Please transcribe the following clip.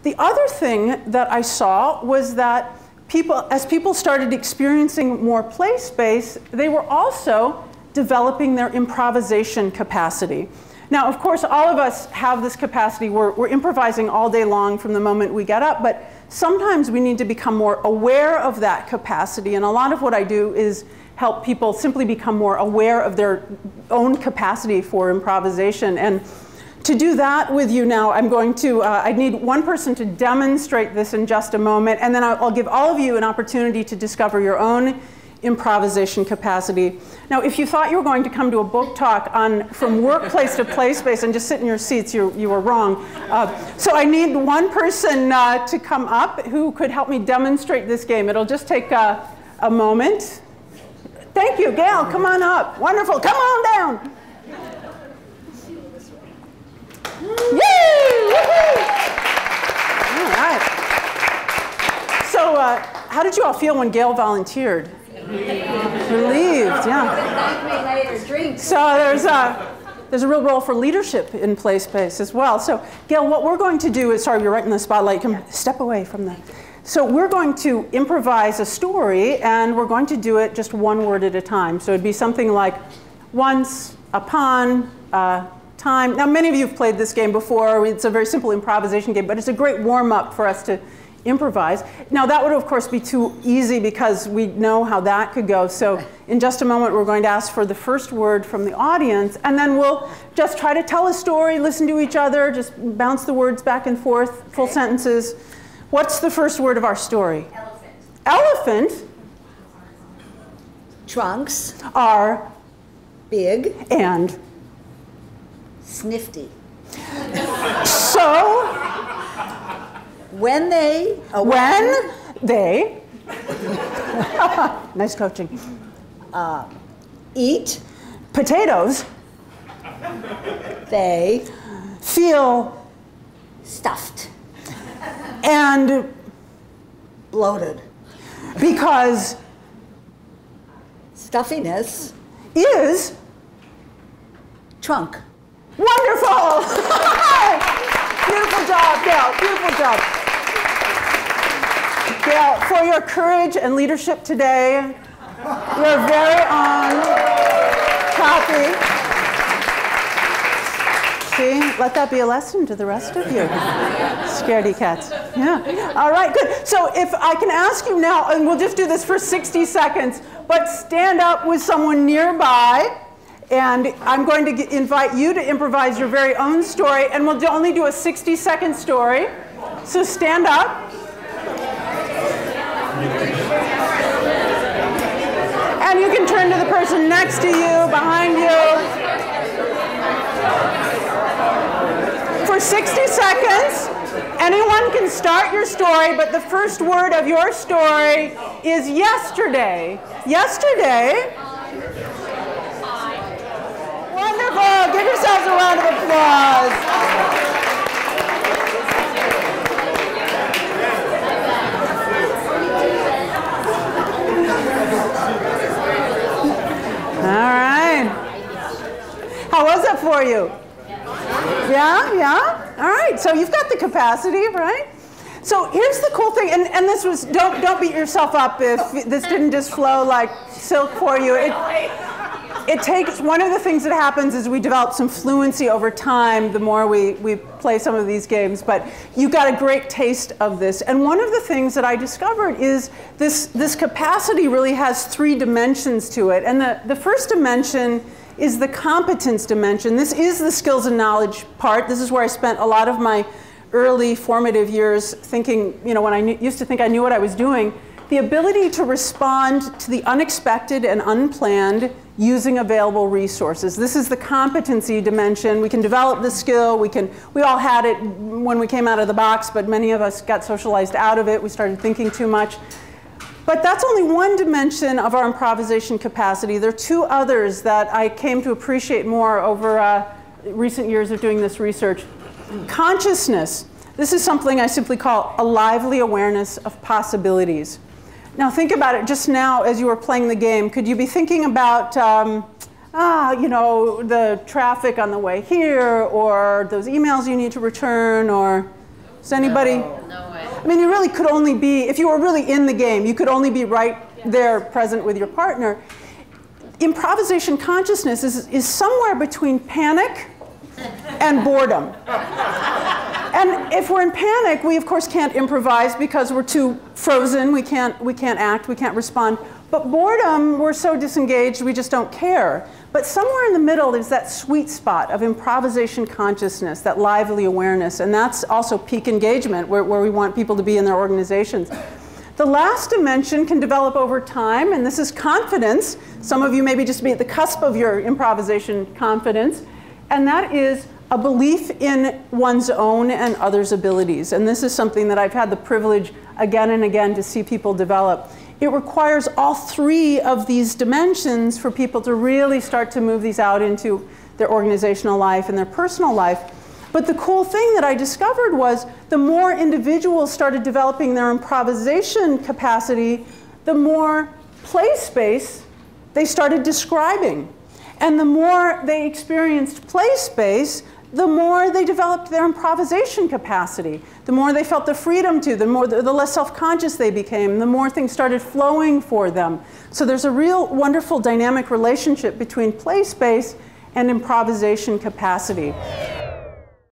The other thing that I saw was that as people started experiencing more play space, they were also developing their improvisation capacity. Now, of course, all of us have this capacity. We're improvising all day long from the moment we get up, but sometimes we need to become more aware of that capacity. And a lot of what I do is help people simply become more aware of their own capacity for improvisation. And to do that with you now, I'm going to, I need one person to demonstrate this in just a moment, and then I'll give all of you an opportunity to discover your own improvisation capacity. Now, if you thought you were going to come to a book talk on from workplace to play space and just sit in your seats, you were wrong. So I need one person to come up who could help me demonstrate this game. It'll just take a moment. Thank you, Gail, come on up. Wonderful, come on down. Yay! All right. So how did you all feel when Gail volunteered? Relieved, yeah. Thank me later, drinks. So there's a real role for leadership in play space as well. So Gail, what we're going to do is, sorry, you're right in the spotlight. You can step away from that. So we're going to improvise a story, and we're going to do it just one word at a time. So it'd be something like once, upon, time. Now, many of you have played this game before. It's a very simple improvisation game, but it's a great warm-up for us to improvise. Now, that would, of course, be too easy because we know how that could go. So in just a moment, we're going to ask for the first word from the audience, and then we'll just try to tell a story, listen to each other, just bounce the words back and forth, full sentences. What's the first word of our story? Elephant. Elephant. Trunks. Are big. And snifty. So when they nice coaching, eat potatoes, they feel stuffed and bloated because stuffiness is trunk. Wonderful! Beautiful job, Gail. Beautiful job. Gail, for your courage and leadership today, your very own copy. See, let that be a lesson to the rest of you. Scaredy cats. Yeah. All right, good. So if I can ask you now, and we'll just do this for 60 seconds, but stand up with someone nearby. And I'm going to invite you to improvise your very own story, and we'll only do a 60-second story. So stand up. And you can turn to the person next to you, behind you. For 60 seconds, anyone can start your story, but the first word of your story is yesterday. Yesterday. Wonderful. Give yourselves a round of applause. All right. How was that for you? Yeah? Yeah? All right. So you've got the capacity, right? So here's the cool thing, and this was, don't beat yourself up if this didn't just flow like silk for you. It takes, one of the things that happens is we develop some fluency over time the more we play some of these games, but you got a great taste of this. And one of the things that I discovered is this capacity really has 3 dimensions to it. And the first dimension is the competence dimension. This is the skills and knowledge part. This is where I spent a lot of my early formative years thinking, you know, when I used to think I knew what I was doing. The ability to respond to the unexpected and unplanned using available resources. This is the competency dimension. We can develop the skill. We all had it when we came out of the box, but many of us got socialized out of it. We started thinking too much. But that's only one dimension of our improvisation capacity. There are 2 others that I came to appreciate more over recent years of doing this research. Consciousness. This is something I simply call a lively awareness of possibilities. Now think about it just now as you were playing the game. Could you be thinking about, you know, the traffic on the way here, or those emails you need to return, or Does anybody? No way. I mean, you really could only be, if you were really in the game, you could only be right there present with your partner. Improvisation consciousness is somewhere between panic and boredom. And if we're in panic, we of course can't improvise because we're too frozen, we can't act, we can't respond. But boredom, we're so disengaged, we just don't care. But somewhere in the middle is that sweet spot of improvisation consciousness, that lively awareness, and that's also peak engagement, where we want people to be in their organizations. The last dimension can develop over time, and this is confidence. Some of you maybe just be at the cusp of your improvisation confidence, and that is a belief in one's own and others' abilities. And this is something that I've had the privilege again and again to see people develop. It requires all three of these dimensions for people to really start to move these out into their organizational life and their personal life. But the cool thing that I discovered was the more individuals started developing their improvisation capacity, the more play space they started describing. And the more they experienced play space, the more they developed their improvisation capacity. The more they felt the freedom to, the less self-conscious they became, the more things started flowing for them. So there's a real wonderful dynamic relationship between play space and improvisation capacity.